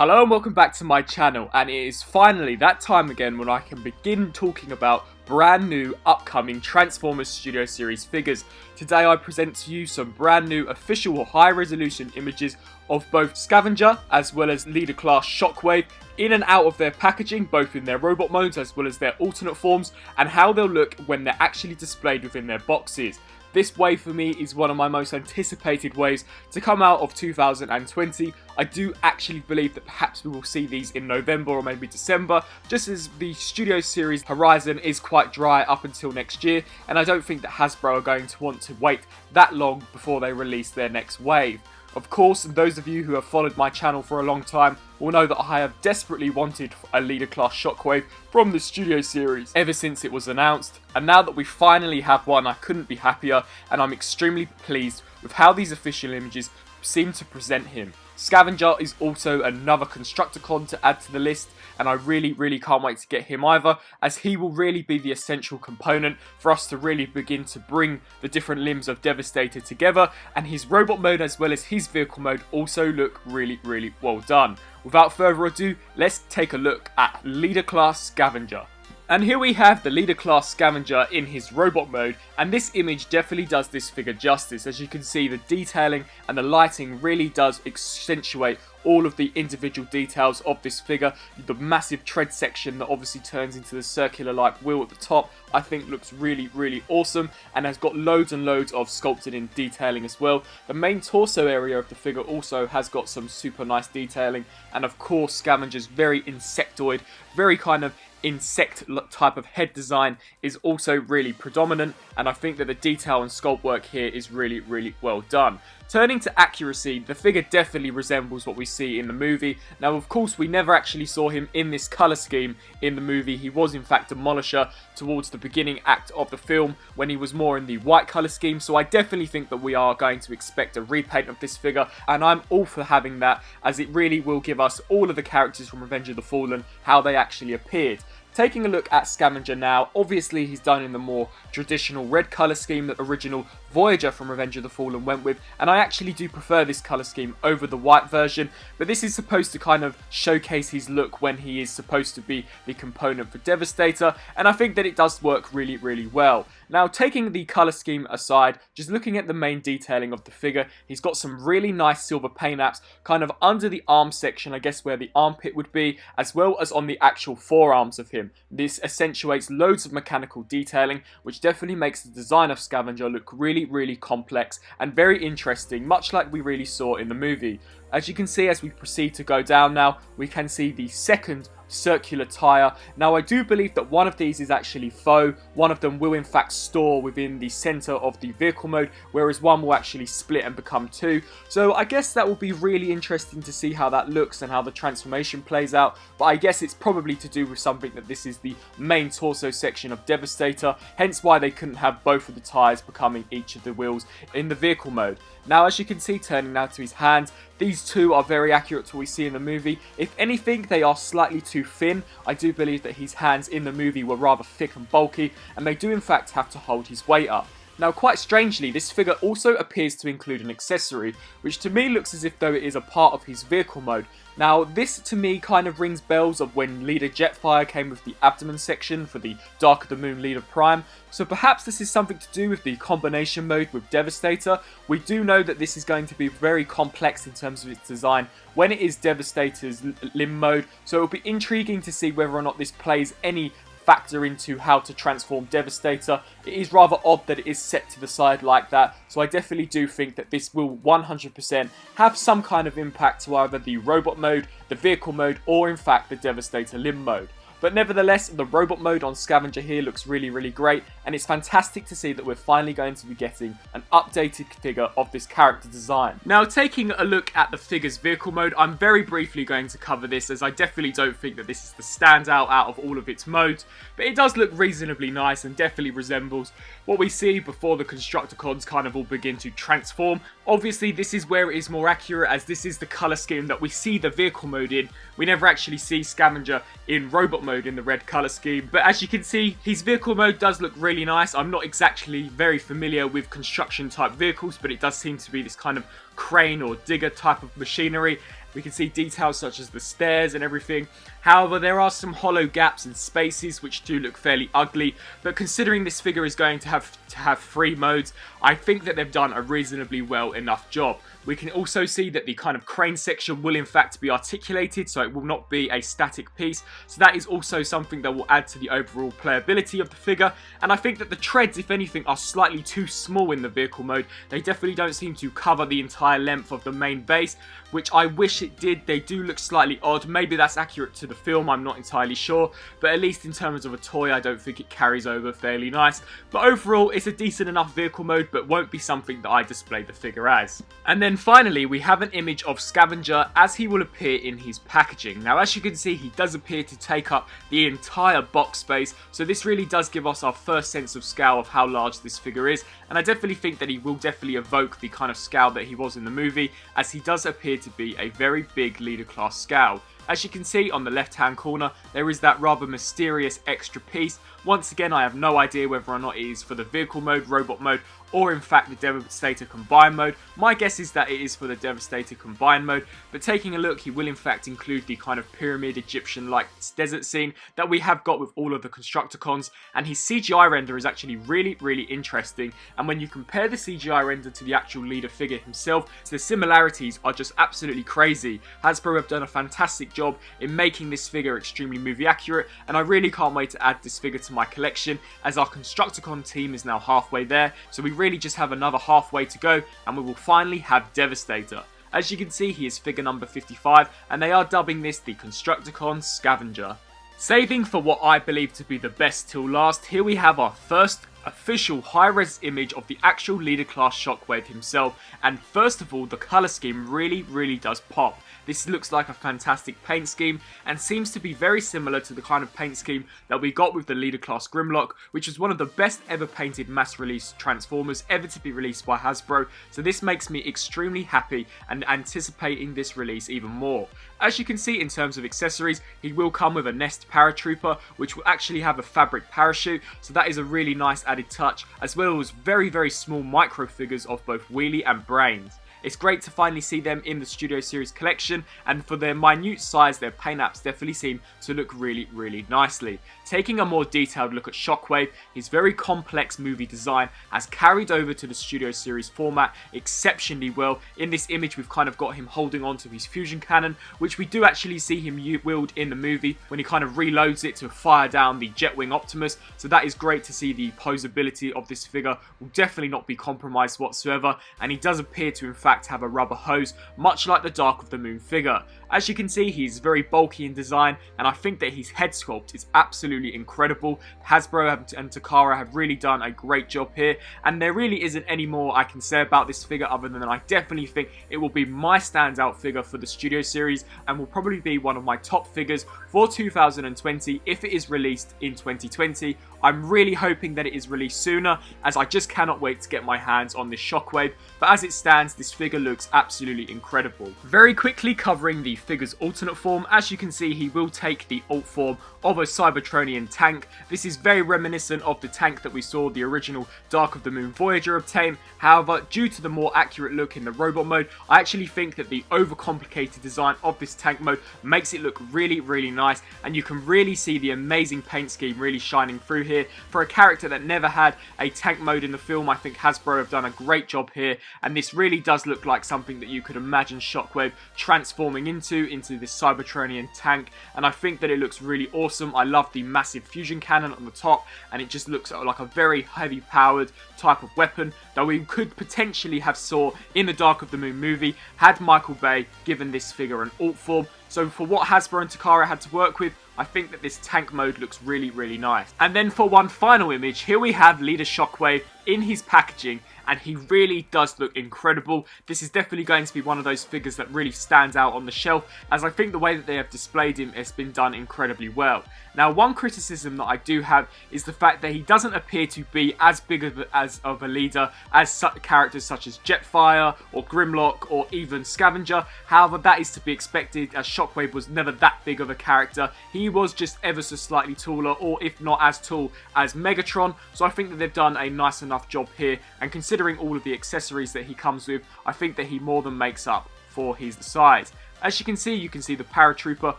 Hello and welcome back to my channel, and it is finally that time again when I can begin talking about brand new upcoming Transformers Studio Series figures. Today I present to you some brand new official high resolution images of both Scavenger as well as leader class Shockwave in and out of their packaging, both in their robot modes as well as their alternate forms, and how they'll look when they're actually displayed within their boxes. This wave for me is one of my most anticipated waves to come out of 2020. I do actually believe that perhaps we will see these in November or maybe December, just as the Studio Series horizon is quite dry up until next year, and I don't think that Hasbro are going to want to wait that long before they release their next wave. Of course, and those of you who have followed my channel for a long time will know that I have desperately wanted a leader class Shockwave from the Studio Series ever since it was announced, and now that we finally have one, I couldn't be happier, and I'm extremely pleased with how these official images seem to present him. Scavenger is also another Constructicon to add to the list, and I really can't wait to get him either, as he will really be the essential component for us to really begin to bring the different limbs of Devastator together, and his robot mode as well as his vehicle mode also look really well done. Without further ado, let's take a look at leader class Scavenger. And here we have the leader class Scavenger in his robot mode, and this image definitely does this figure justice. As you can see, the detailing and the lighting really does accentuate all of the individual details of this figure. The massive tread section that obviously turns into the circular like wheel at the top, I think looks really awesome, and has got loads and loads of sculpted in detailing as well. The main torso area of the figure also has got some super nice detailing, and of course Scavenger's very insectoid, very kind of insect type of head design is also really predominant, and I think that the detail and sculpt work here is really well done. Turning to accuracy, the figure definitely resembles what we see in the movie. Now of course we never actually saw him in this colour scheme in the movie. He was in fact Demolisher towards the beginning act of the film when he was more in the white colour scheme, so I definitely think that we are going to expect a repaint of this figure, and I'm all for having that, as it really will give us all of the characters from Revenge of the Fallen how they actually appeared. Taking a look at Scavenger now, obviously he's done in the more traditional red colour scheme that original Voyager from Revenge of the Fallen went with, and I actually do prefer this colour scheme over the white version, but this is supposed to kind of showcase his look when he is supposed to be the component for Devastator, and I think that it does work really well. Now taking the colour scheme aside, just looking at the main detailing of the figure, he's got some really nice silver paint apps kind of under the arm section, I guess where the armpit would be, as well as on the actual forearms of him. This accentuates loads of mechanical detailing, which definitely makes the design of Scavenger look really complex and very interesting, much like we really saw in the movie. As you can see, as we proceed to go down now, we can see the second circular tyre. Now I do believe that one of these is actually faux, one of them will in fact store within the centre of the vehicle mode, whereas one will actually split and become two. So I guess that will be really interesting to see how that looks and how the transformation plays out, but I guess it's probably to do with something that this is the main torso section of Devastator, hence why they couldn't have both of the tyres becoming each of the wheels in the vehicle mode. Now as you can see, turning now to his hands, these two are very accurate to what we see in the movie. If anything, they are slightly too thin. I do believe that his hands in the movie were rather thick and bulky, and they do in fact have to hold his weight up. Now quite strangely, this figure also appears to include an accessory, which to me looks as if though it is a part of his vehicle mode. Now this to me kind of rings bells of when Leader Jetfire came with the abdomen section for the Dark of the Moon Leader Prime, so perhaps this is something to do with the combination mode with Devastator. We do know that this is going to be very complex in terms of its design when it is Devastator's limb mode, so it will be intriguing to see whether or not this plays any factor into how to transform Devastator. It is rather odd that it is set to the side like that, so I definitely do think that this will 100% have some kind of impact to either the robot mode, the vehicle mode, or in fact the Devastator limb mode. But nevertheless, the robot mode on Scavenger here looks really great, and it's fantastic to see that we're finally going to be getting an updated figure of this character design. Now, taking a look at the figure's vehicle mode, I'm very briefly going to cover this, as I definitely don't think that this is the standout out of all of its modes, but it does look reasonably nice and definitely resembles what we see before the Constructicons kind of all begin to transform. Obviously, this is where it is more accurate, as this is the colour scheme that we see the vehicle mode in. We never actually see Scavenger in robot mode in the red colour scheme, but as you can see, his vehicle mode does look really nice. I'm not exactly very familiar with construction type vehicles, but it does seem to be this kind of crane or digger type of machinery, We can see details such as the stairs and everything. However, there are some hollow gaps and spaces which do look fairly ugly, but considering this figure is going to have 3 modes, I think that they've done a reasonably well enough job. We can also see that the kind of crane section will in fact be articulated, so it will not be a static piece. So that is also something that will add to the overall playability of the figure. And I think that the treads, if anything, are slightly too small in the vehicle mode. They definitely don't seem to cover the entire length of the main base, which I wish it did. They do look slightly odd. Maybe that's accurate to the film, I'm not entirely sure. But at least in terms of a toy, I don't think it carries over fairly nice. But overall, it's a decent enough vehicle mode, but won't be something that I display the figure as. And then finally, we have an image of Scavenger as he will appear in his packaging. Now, as you can see, he does appear to take up the entire box space, so this really does give us our first sense of scale of how large this figure is, and I definitely think that he will definitely evoke the kind of scale that he was in the movie, as he does appear to be a very big leader class scale. As you can see on the left hand corner, there is that rather mysterious extra piece. Once again, I have no idea whether or not it is for the vehicle mode, robot mode, or in fact the Devastator Combined mode. My guess is that it is for the Devastator Combined mode, but taking a look, he will in fact include the kind of pyramid Egyptian-like desert scene that we have got with all of the Constructicons, and his CGI render is actually really interesting, and when you compare the CGI render to the actual leader figure himself, the similarities are just absolutely crazy. Hasbro have done a fantastic job in making this figure extremely movie accurate, and I really can't wait to add this figure to my collection, as our Constructicon team is now halfway there, so we really just have another halfway to go and we will finally have Devastator. As you can see, he is figure number 55 and they are dubbing this the Constructicon Scavenger. Saving for what I believe to be the best till last, here we have our first official high-res image of the actual leader class Shockwave himself, and first of all, the colour scheme really does pop. This looks like a fantastic paint scheme and seems to be very similar to the kind of paint scheme that we got with the leader class Grimlock, which was one of the best ever painted mass release Transformers ever to be released by Hasbro, so this makes me extremely happy and anticipating this release even more. As you can see, in terms of accessories, he will come with a Nest Paratrooper, which will actually have a fabric parachute, so that is a really nice added touch, as well as very small micro figures of both Wheelie and Brains. It's great to finally see them in the Studio Series collection, and for their minute size, their paint apps definitely seem to look really nicely. Taking a more detailed look at Shockwave, his very complex movie design has carried over to the Studio Series format exceptionally well. In this image, we've kind of got him holding on to his fusion cannon, which we do actually see him wield in the movie when he kind of reloads it to fire down the Jetwing Optimus, so that is great to see. The posability of this figure will definitely not be compromised whatsoever, and he does appear to in fact have a rubber hose, much like the Dark of the Moon figure. As you can see, he's very bulky in design, and I think that his head sculpt is absolutely incredible. Hasbro and Takara have really done a great job here, and there really isn't any more I can say about this figure other than I definitely think it will be my standout figure for the Studio Series, and will probably be one of my top figures for 2020 if it is released in 2020. I'm really hoping that it is released sooner, as I just cannot wait to get my hands on this Shockwave, but as it stands, this figure looks absolutely incredible. Very quickly covering the figure's alternate form, as you can see, he will take the alt form of a Cybertronian tank. This is very reminiscent of the tank that we saw the original Dark of the Moon Voyager obtain. However, due to the more accurate look in the robot mode, I actually think that the overcomplicated design of this tank mode makes it look really nice, and you can really see the amazing paint scheme really shining through here. For a character that never had a tank mode in the film, I think Hasbro have done a great job here, and this really does look like something that you could imagine Shockwave transforming into this Cybertronian tank, and I think that it looks really awesome. I love the massive fusion cannon on the top, and it just looks like a very heavy powered type of weapon that we could potentially have saw in the Dark of the Moon movie had Michael Bay given this figure an alt form. So for what Hasbro and Takara had to work with, I think that this tank mode looks really nice. And then for one final image, here we have Leader Shockwave in his packaging, and he really does look incredible. This is definitely going to be one of those figures that really stands out on the shelf, as I think the way that they have displayed him has been done incredibly well. Now, one criticism that I do have is the fact that he doesn't appear to be as big of a leader as characters such as Jetfire or Grimlock or even Scavenger. However, that is to be expected, as Shockwave was never that big of a character. He was just ever so slightly taller, or if not as tall as Megatron, so I think that they've done a nice enough job here, and considering all of the accessories that he comes with, I think that he more than makes up for his size. As you can see the paratrooper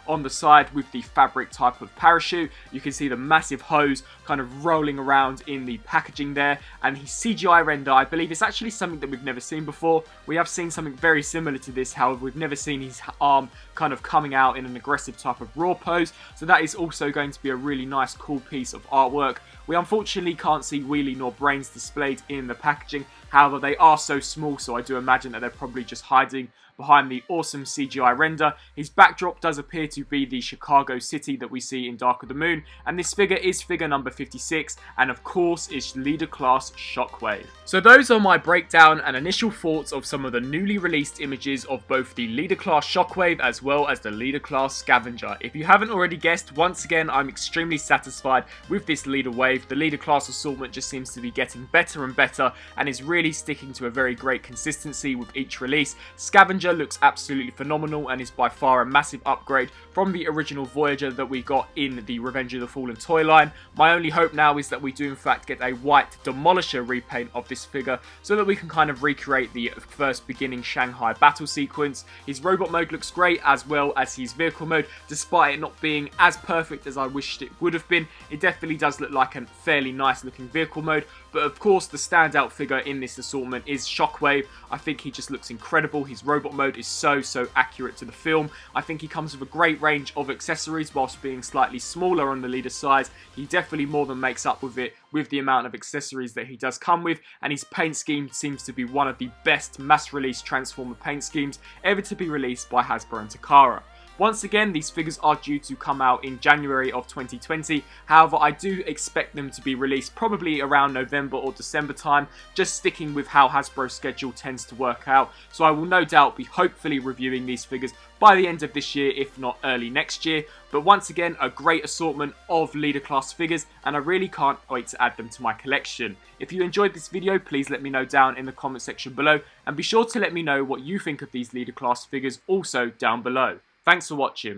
on the side with the fabric type of parachute. You can see the massive hose kind of rolling around in the packaging there, and his CGI render, I believe it's actually something that we've never seen before. We have seen something very similar to this, however we've never seen his arm kind of coming out in an aggressive type of raw pose, so that is also going to be a really nice cool piece of artwork. We unfortunately can't see wheelie nor brains displayed in the packaging, however they are so small, so I do imagine that they're probably just hiding behind the awesome CGI render. His backdrop does appear to be the Chicago city that we see in Dark of the Moon, and this figure is figure number 56, and of course is Leader Class Shockwave. So those are my breakdown and initial thoughts of some of the newly released images of both the Leader Class Shockwave as well as the Leader Class Scavenger. If you haven't already guessed, once again I'm extremely satisfied with this Leader Wave. The Leader Class assortment just seems to be getting better and better and is really sticking to a very great consistency with each release. Scavenger looks absolutely phenomenal and is by far a massive upgrade from the original Voyager that we got in the Revenge of the Fallen toy line. My only hope now is that we do in fact get a white Demolisher repaint of this figure so that we can kind of recreate the first beginning Shanghai battle sequence. His robot mode looks great, as well as his vehicle mode, despite it not being as perfect as I wished it would have been. It definitely does look like a fairly nice looking vehicle mode, but of course the standout figure in this assortment is Shockwave. I think he just looks incredible. His robot mode is so accurate to the film. I think he comes with a great range of accessories whilst being slightly smaller on the leader size. He definitely more than makes up with it with the amount of accessories that he does come with, and his paint scheme seems to be one of the best mass release Transformer paint schemes ever to be released by Hasbro and Takara. Once again, these figures are due to come out in January of 2020. However, I do expect them to be released probably around November or December time, just sticking with how Hasbro's schedule tends to work out. So I will no doubt be hopefully reviewing these figures by the end of this year, if not early next year. But once again, a great assortment of Leader Class figures, and I really can't wait to add them to my collection. If you enjoyed this video, please let me know down in the comment section below, and be sure to let me know what you think of these Leader Class figures also down below. Thanks for watching.